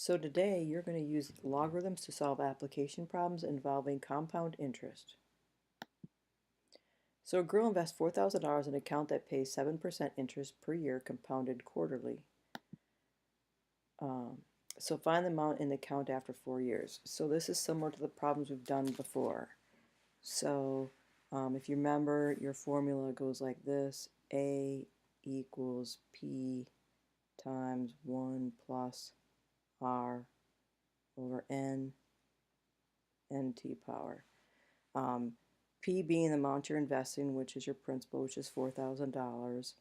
So today you're going to use logarithms to solve application problems involving compound interest. So a girl invests $4,000 in an account that pays 7% interest per year compounded quarterly. So find the amount in the account after 4 years. So this is similar to the problems we've done before. So if you remember, your formula goes like this: A equals P times 1 plus R over N t power. P being the amount you're investing, which is your principal, which is $4,000.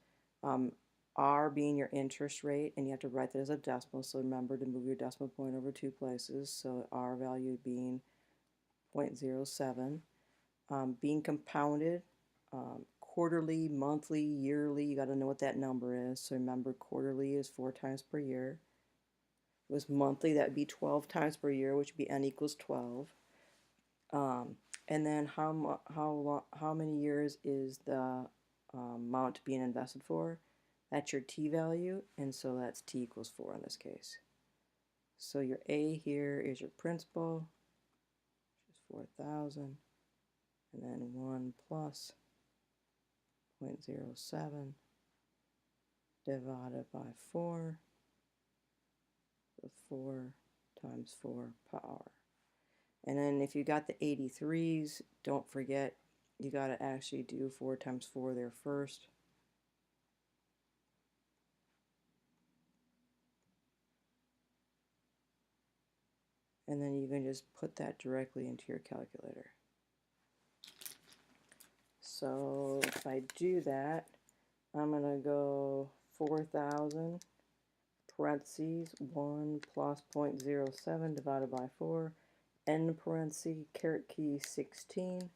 R being your interest rate, and you have to write that as a decimal, so remember to move your decimal point over 2 places, so R value being 0.07. Being compounded, quarterly, monthly, yearly, you got to know what that number is, so remember quarterly is 4 times per year. If it was monthly, that would be 12 times per year, which would be N equals 12. And then how many years is the amount being invested for? That's your t value, and so that's t equals 4 in this case. So your A here is your principal, which is 4,000, and then 1 plus 0.07 divided by 4, so 4 times 4 power. And then if you got the 83s, don't forget you got to actually do 4 times 4 there first. And then you can just put that directly into your calculator. So if I do that, I'm going to go 4,000 parentheses 1 plus 0.07 divided by 4, n parentheses caret key 16,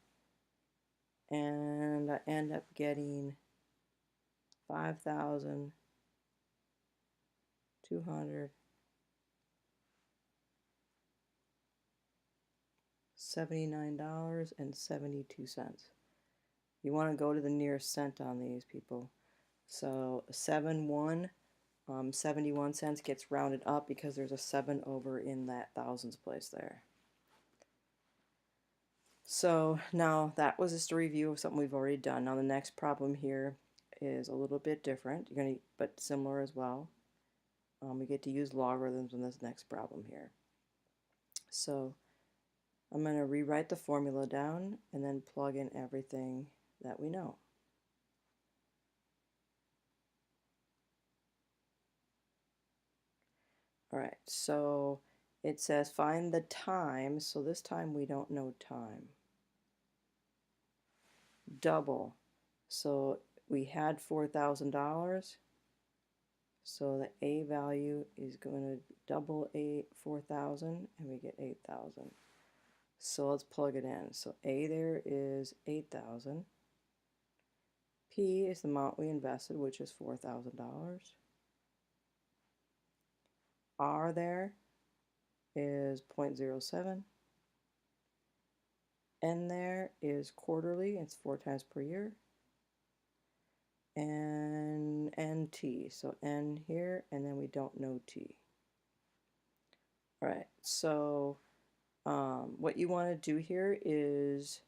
and I end up getting 5,279.72. You want to go to the nearest cent on these, people. So 71 cents gets rounded up because there's a 7 over in that thousands place there. So now that was just a review of something we've already done. Now the next problem here is a little bit different, but similar as well. We get to use logarithms in this next problem here. So I'm going to rewrite the formula down and then plug in everything that we know. Alright, so it says find the time, so this time we don't know time. Double, so we had $4,000, so the A value is going to double 4,000 and we get 8,000. So let's plug it in. So A there is 8,000. P is the amount we invested, which is $4,000. R there is 0.07. N there is quarterly, it's 4 times per year. And NT, so N here, and then we don't know T. Alright, so what you want to do here is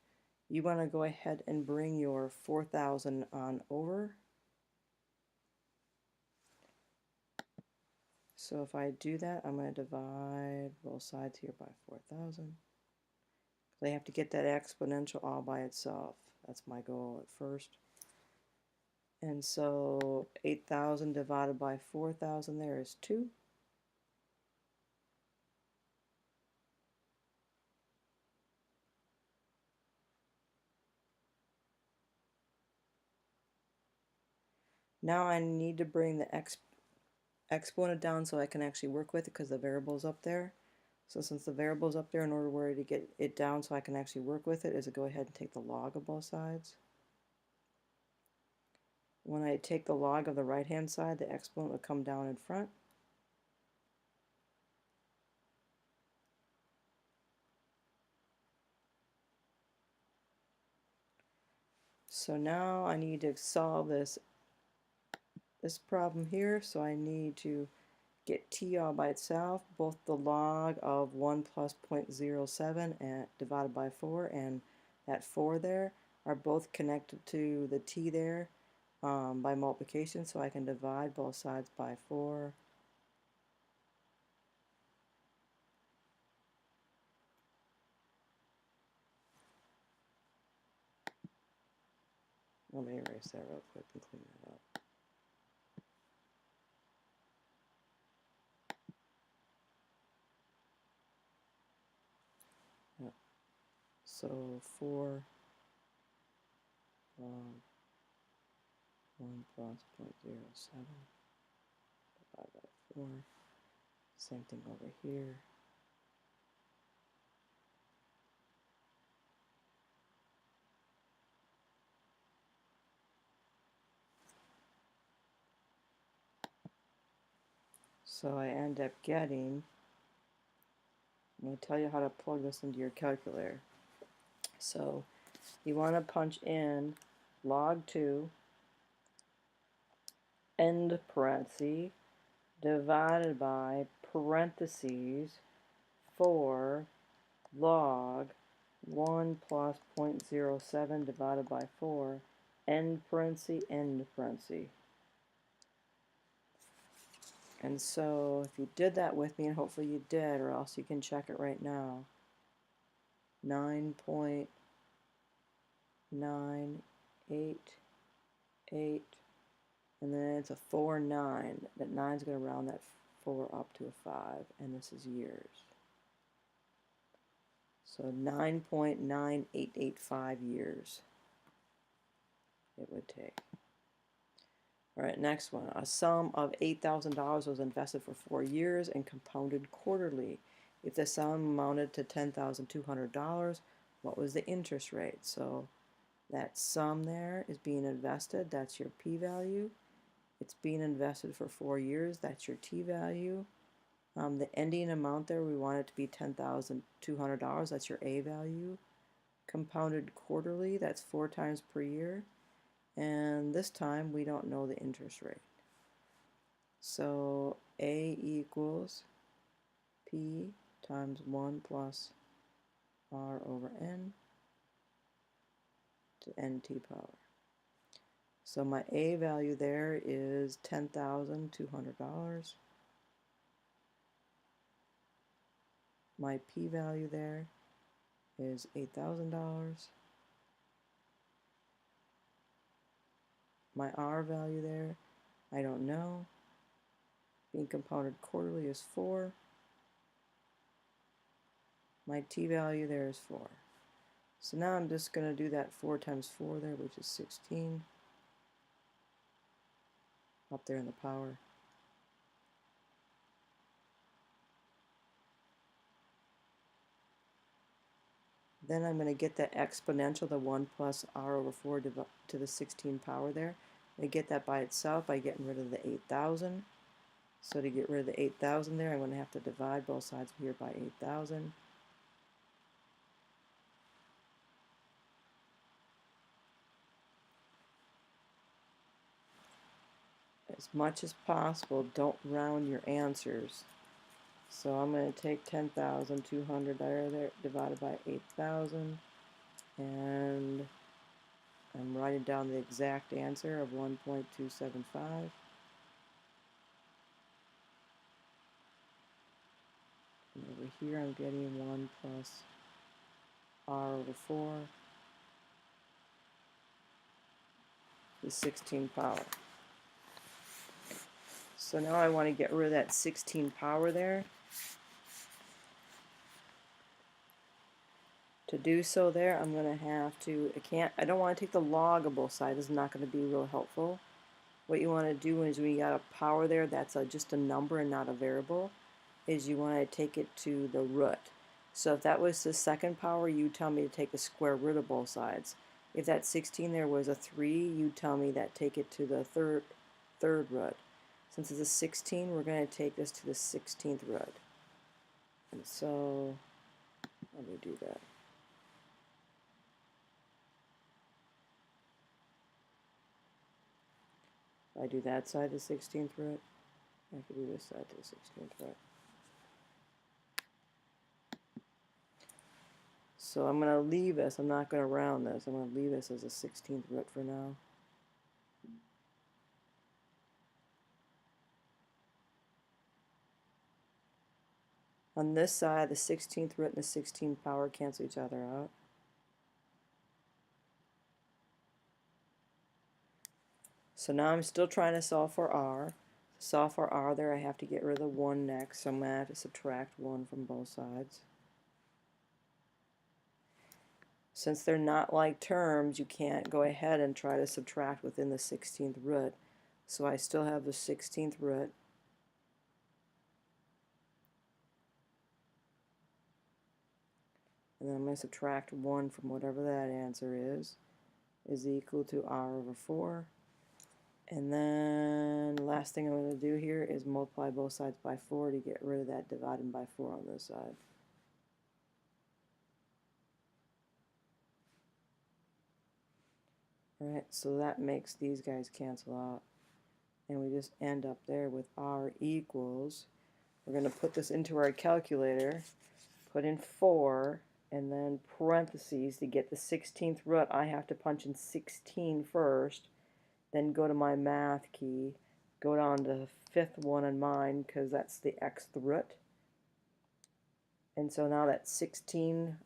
you want to go ahead and bring your 4,000 on over. So if I do that, I'm going to divide both sides here by 4,000. I have to get that exponential all by itself. That's my goal at first. And so 8,000 divided by 4,000 there is 2. Now I need to bring the exponent down so I can actually work with it because the variable is up there. So since the variable is up there, in order to get it down so I can actually work with it, is to go ahead and take the log of both sides. When I take the log of the right hand side, the exponent will come down in front. So now I need to solve this problem here, so I need to get t all by itself, both the log of 1 plus 0.07 and divided by 4 and that 4 there are both connected to the t there by multiplication, so I can divide both sides by 4. Let me erase that real quick and clean that up. Yeah. So 4 log 1 plus 0.07 divided by 4. Same thing over here. So I end up getting, I'm going to tell you how to plug this into your calculator. So you want to punch in log 2 end parenthesis divided by parentheses 4 log 1 plus 0.07 divided by 4 end parenthesis end parenthesis. And so if you did that with me, and hopefully you did, or else you can check it right now, 9.988, and then it's a 4, 9. That 9 is going to round that 4 up to a 5, and this is years. So 9.9885 years it would take. All right, next one. A sum of $8,000 was invested for 4 years and compounded quarterly. If the sum amounted to $10,200, what was the interest rate? So that sum there is being invested. That's your p-value. It's being invested for 4 years. That's your t-value. The ending amount there, we want it to be $10,200. That's your a value. Compounded quarterly, that's 4 times per year. And this time we don't know the interest rate. So a equals p times 1 plus r over n to nt power. So my a value there is $10,200. My p value there is $8,000. My r value there, I don't know. Being compounded quarterly is 4. My t value there is 4. So now I'm just going to do that 4 times 4 there, which is 16. Up there in the power. Then I'm going to get that exponential, the 1 plus r over 4 to the 16 power there. I get that by itself by getting rid of the 8,000. So to get rid of the 8,000 there, I'm going to have to divide both sides here by 8,000. As much as possible, don't round your answers. So I'm going to take 10,200 there divided by 8,000, and I'm writing down the exact answer of 1.275. And over here I'm getting 1 plus r over 4 is 16 power. So now I want to get rid of that 16 power there. To do so there, I'm going to have to, I don't want to take the log of both sides. This is not going to be real helpful. What you want to do is when you got a power there that's just a number and not a variable, is you want to take it to the root. So if that was the second power, you tell me to take the square root of both sides. If that 16 there was a 3, you tell me that take it to the third root. Since it's a 16, we're going to take this to the 16th root. And so let me do that. I do that side, the 16th root, I have to do this side to the 16th root. So I'm going to leave this. I'm not going to round this. I'm going to leave this as a 16th root for now. On this side, the 16th root and the 16th power cancel each other out. So now I'm still trying to solve for r. To solve for r there, I have to get rid of the 1 next, so I'm going to have to subtract 1 from both sides. Since they're not like terms, you can't go ahead and try to subtract within the 16th root. So I still have the 16th root. And then I'm going to subtract 1 from whatever that answer is equal to r over 4. And then the last thing I'm going to do here is multiply both sides by 4 to get rid of that dividing by 4 on this side. Alright, so that makes these guys cancel out. And we just end up there with r equals, we're going to put this into our calculator, put in 4, and then parentheses to get the 16th root. I have to punch in 16 first, then go to my math key, go down to the 5th one in mine because that's the xth root. And so now that's 16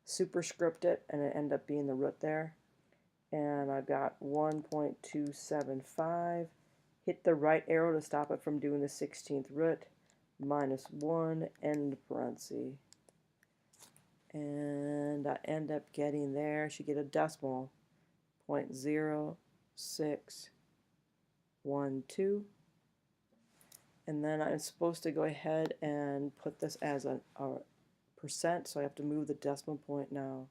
superscript it, and it ended up being the root there. And I've got 1.275. Hit the right arrow to stop it from doing the 16th root, minus 1, end parenthesis. And I end up getting there, should get a decimal, 0.0612. And then I'm supposed to go ahead and put this as a percent, so I have to move the decimal point now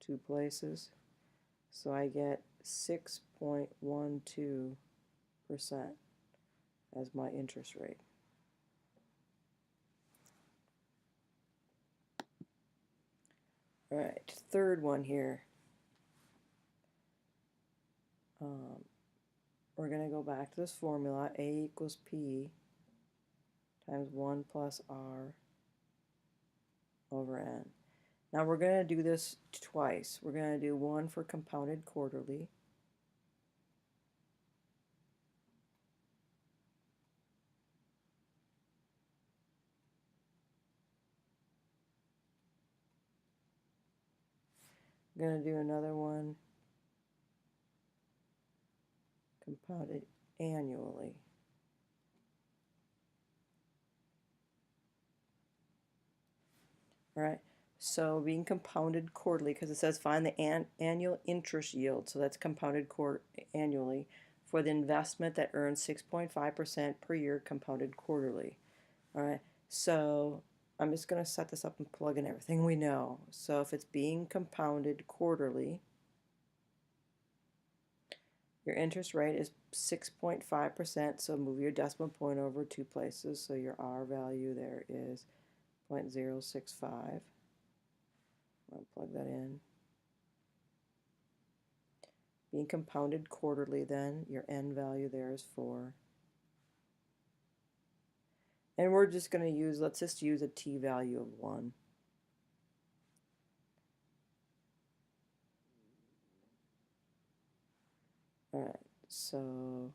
2 places. So I get 6.12% as my interest rate. Alright, third one here. We're going to go back to this formula, A equals P times 1 plus R over N. Now we're going to do this twice. We're going to do one for compounded quarterly. I'm going to do another one compounded annually. All right, so being compounded quarterly, because it says find the annual interest yield, so that's compounded annually for the investment that earns 6.5% per year compounded quarterly. All right, so I'm just going to set this up and plug in everything we know. So if it's being compounded quarterly, your interest rate is 6.5%, so move your decimal point over 2 places, so your R value there is 0.065. I'll plug that in. Being compounded quarterly then, your N value there is 4. And we're just going to use, let's just use a T value of 1. Alright, so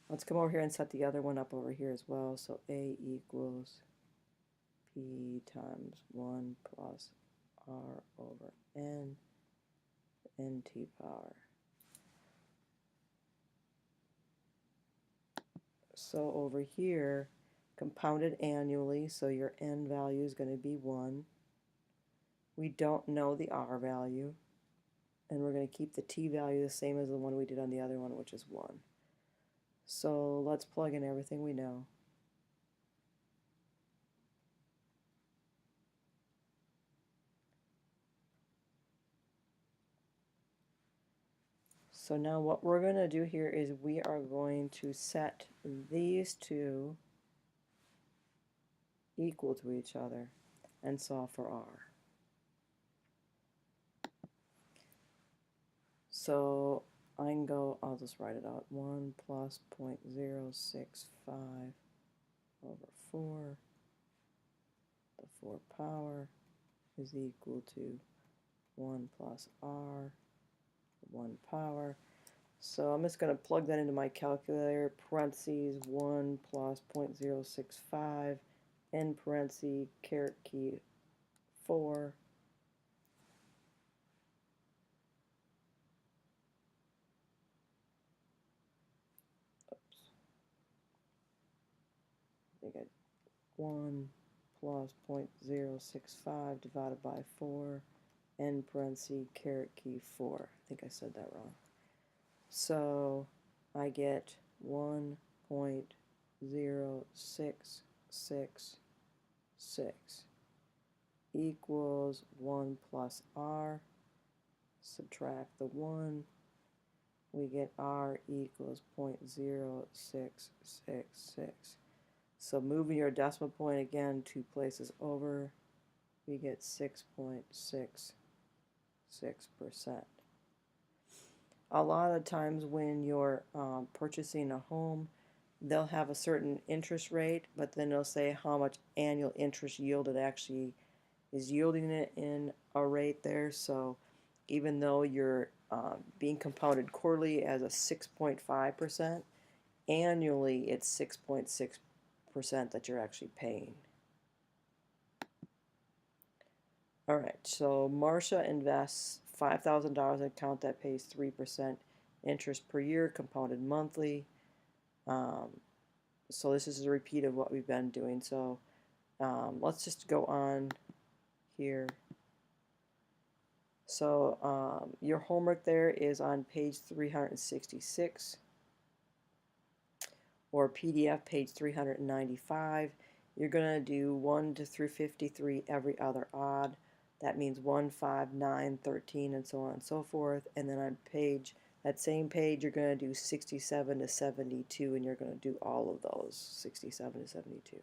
let's come over here and set the other one up over here as well. So A equals P times 1 plus R over N, NT power. So over here, compounded annually, so your N value is going to be 1. We don't know the R value, and we're going to keep the T value the same as the one we did on the other one, which is 1. So let's plug in everything we know. So now what we're going to do here is we are going to set these two equal to each other and solve for R. So I can go, I'll just write it out, 1 plus 0.065 over 4, the 4 power is equal to 1 plus r, 1 power. So I'm just going to plug that into my calculator, parentheses 1 plus 0.065, end parentheses, caret key 4. Oops. I think 1 plus 0.065 divided by 4, end parentheses, caret key 4. I think I said that wrong. So I get 1.0666 equals 1 plus r. Subtract the 1. We get r equals 0.0666. So moving your decimal point again 2 places over, we get 6.66%. A lot of times when you're purchasing a home, they'll have a certain interest rate, but then they'll say how much annual interest yield it actually is yielding it in a rate there. So even though you're being compounded quarterly as a 6.5%, annually it's 6.6% that you're actually paying. Alright, so Marcia invests $5,000 in an account that pays 3% interest per year, compounded monthly. So this is a repeat of what we've been doing. So let's just go on here. So your homework there is on page 366 or PDF page 395. You're going to do 1 to 353 every other odd. That means 1, 5, 9, 13, and so on and so forth. And then on that same page, you're going to do 67 to 72, and you're going to do all of those, 67 to 72.